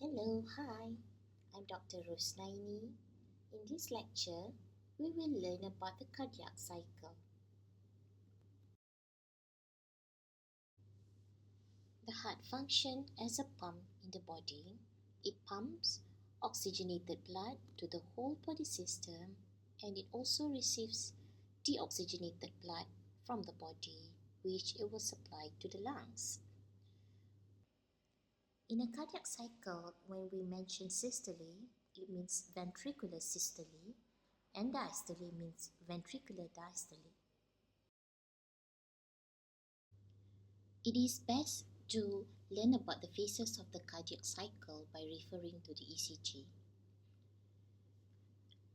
Hello, hi. I'm Dr. Rosnaini. In this lecture, we will learn about the cardiac cycle. The heart functions as a pump in the body. It pumps oxygenated blood to the whole body system, and it also receives deoxygenated blood from the body, which it will supply to the lungs. In a cardiac cycle, when we mention systole, it means ventricular systole, and diastole means ventricular diastole. It is best to learn about the phases of the cardiac cycle by referring to the ECG.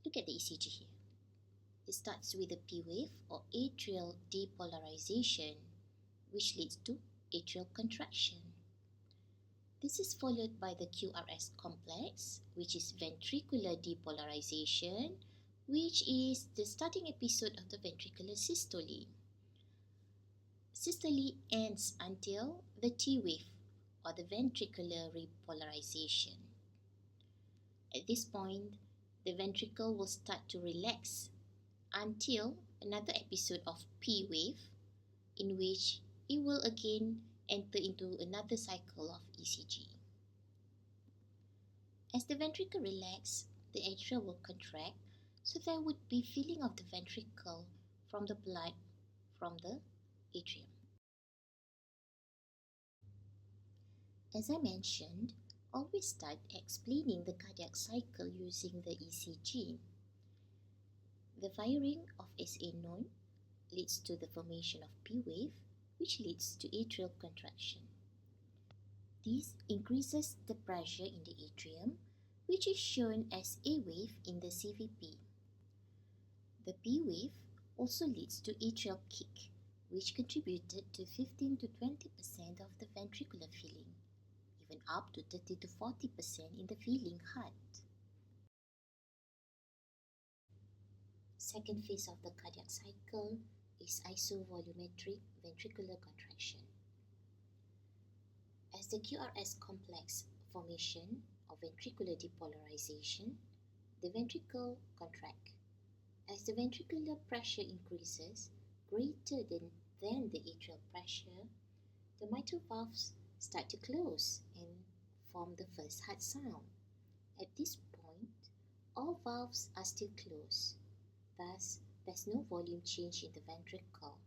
Look at the ECG here. It starts with the P wave or atrial depolarization, which leads to atrial contraction. This is followed by the QRS complex, which is ventricular depolarization, which is the starting episode of the ventricular systole. Systole ends until the T wave or the ventricular repolarization. At this point, the ventricle will start to relax until another episode of P wave, in which it will again enter into another cycle of ECG. As the ventricle relaxes, the atria will contract, so there would be filling of the ventricle from the blood from the atrium. As I mentioned, always start explaining the cardiac cycle using the ECG. The firing of SA node leads to the formation of P wave, which leads to atrial contraction. This increases the pressure in the atrium, which is shown as A wave in the CVP. The P wave also leads to atrial kick, which contributed to 15 to 20% of the ventricular filling, even up to 30 to 40% in the filling heart. Second phase of the cardiac cycle is isovolumetric ventricular contraction. As the QRS complex formation or ventricular depolarization, the ventricle contract. As the ventricular pressure increases greater than the atrial pressure, the mitral valves start to close and form the first heart sound. At this point, all valves are still closed. Thus, there's no volume change in the ventricle,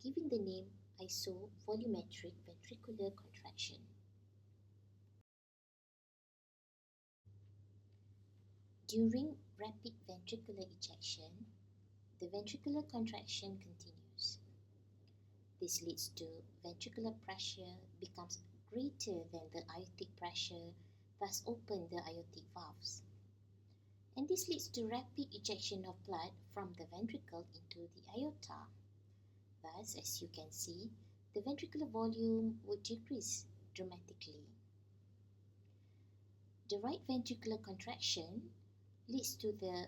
giving the name isovolumetric ventricular contraction. During rapid ventricular ejection, the ventricular contraction continues. This leads to ventricular pressure becomes greater than the aortic pressure, thus open the aortic valves. And this leads to rapid ejection of blood from the ventricle into the aorta. Thus, as you can see, the ventricular volume would decrease dramatically. The right ventricular contraction leads to the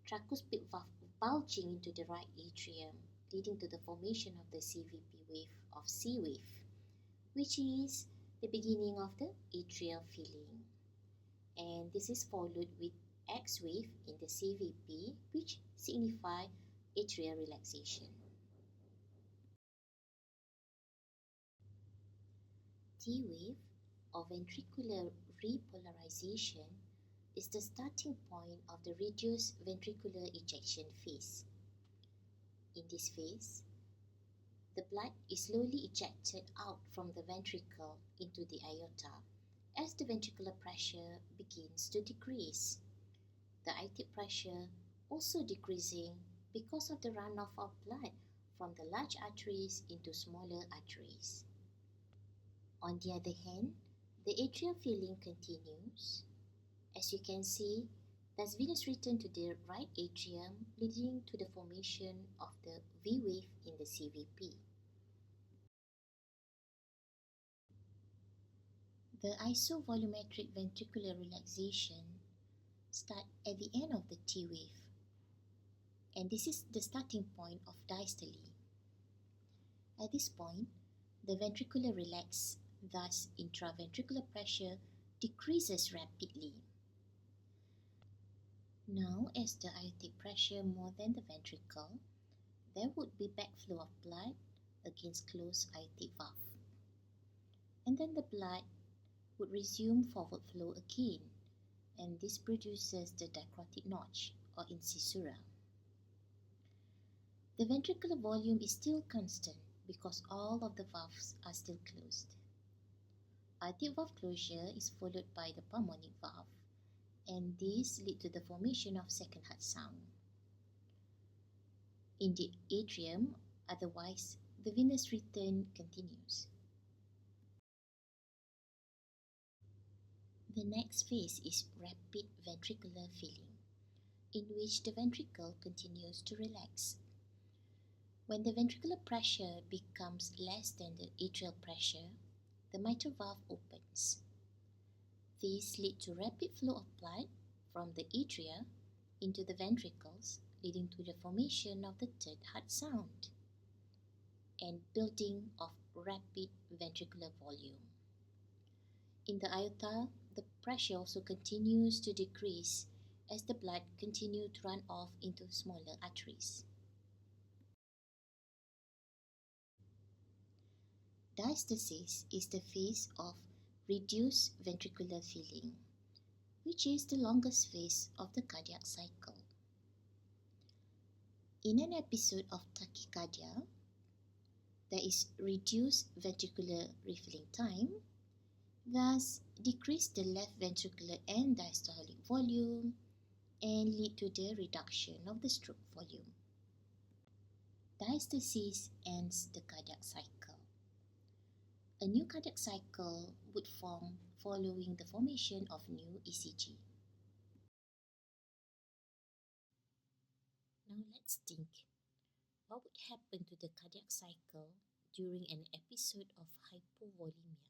tricuspid valve bulging into the right atrium, leading to the formation of the CVP wave of C wave, which is the beginning of the atrial filling. And this is followed with X wave in the CVP, which signify atrial relaxation. T wave or ventricular repolarization is the starting point of the reduced ventricular ejection phase. In this phase, the blood is slowly ejected out from the ventricle into the aorta as the ventricular pressure begins to decrease. The aortic pressure also decreasing because of the runoff of blood from the large arteries into smaller arteries. On the other hand, the atrial filling continues. As you can see, there's venous return to the right atrium, leading to the formation of the V wave in the CVP. The isovolumetric ventricular relaxation starts at the end of the T wave, and this is the starting point of diastole. At this point, the ventricular relax, thus intraventricular pressure decreases rapidly. Now, as the aortic pressure more than the ventricle, there would be backflow of blood against closed aortic valve. And then the blood would resume forward flow again, and this produces the dicrotic notch or incisura. The ventricular volume is still constant because all of the valves are still closed. Aortic valve closure is followed by the pulmonic valve, and these lead to the formation of second heart sound. In the atrium, otherwise, the venous return continues. The next phase is rapid ventricular filling, in which the ventricle continues to relax. When the ventricular pressure becomes less than the atrial pressure, the mitral valve opens. These lead to rapid flow of blood from the atria into the ventricles, leading to the formation of the third heart sound and building of rapid ventricular volume. In the aorta, the pressure also continues to decrease as the blood continues to run off into smaller arteries. Diastasis is the phase of reduced ventricular filling, which is the longest phase of the cardiac cycle. In an episode of tachycardia, there is reduced ventricular refilling time, thus decrease the left ventricular and diastolic volume and lead to the reduction of the stroke volume. Diastasis ends the cardiac cycle. A new cardiac cycle would form following the formation of new ECG. Now let's think. What would happen to the cardiac cycle during an episode of hypovolemia?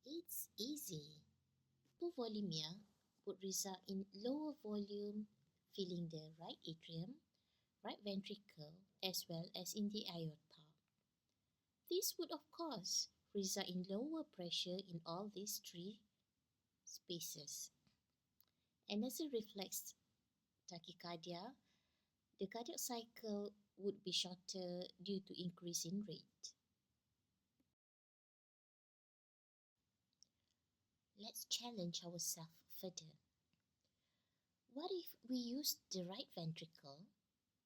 It's easy. Hypovolemia would result in lower volume filling the right atrium, right ventricle, as well as in the aorta. This would, of course, result in lower pressure in all these three spaces. And as a reflex tachycardia, the cardiac cycle would be shorter due to increase in rate. Let's challenge ourselves further. What if we use the right ventricle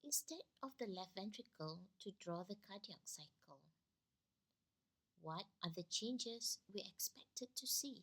instead of the left ventricle to draw the cardiac cycle? What are the changes we expected to see?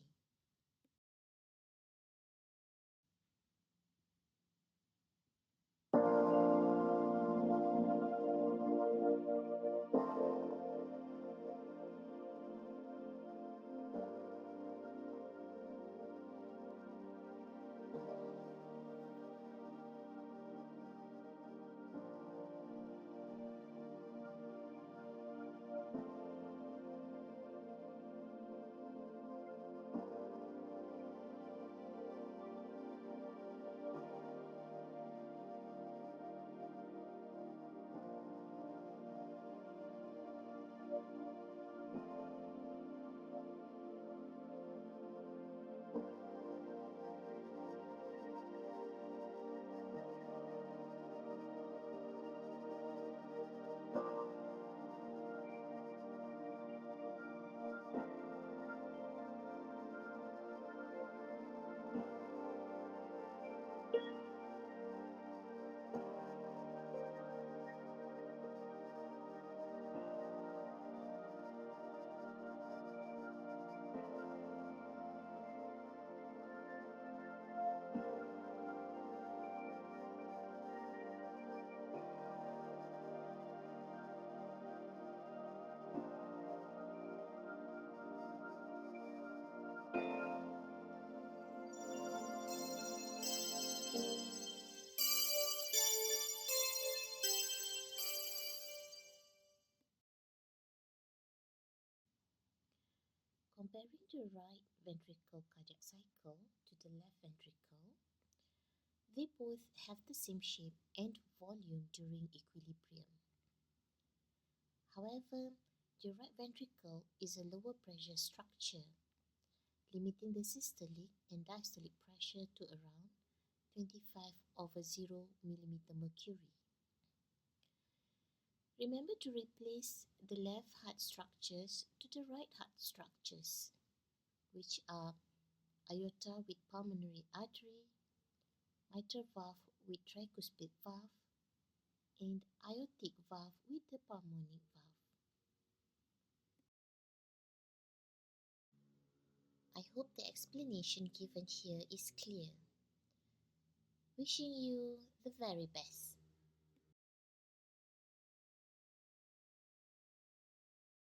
Comparing the right ventricle cardiac cycle to the left ventricle, they both have the same shape and volume during equilibrium. However, the right ventricle is a lower pressure structure, limiting the systolic and diastolic pressure to around 25 over 0 millimeter mercury. Remember to replace the left heart structures to the right heart structures, which are aorta with pulmonary artery, mitral valve with tricuspid valve, and aortic valve with the pulmonic valve. I hope the explanation given here is clear. Wishing you the very best.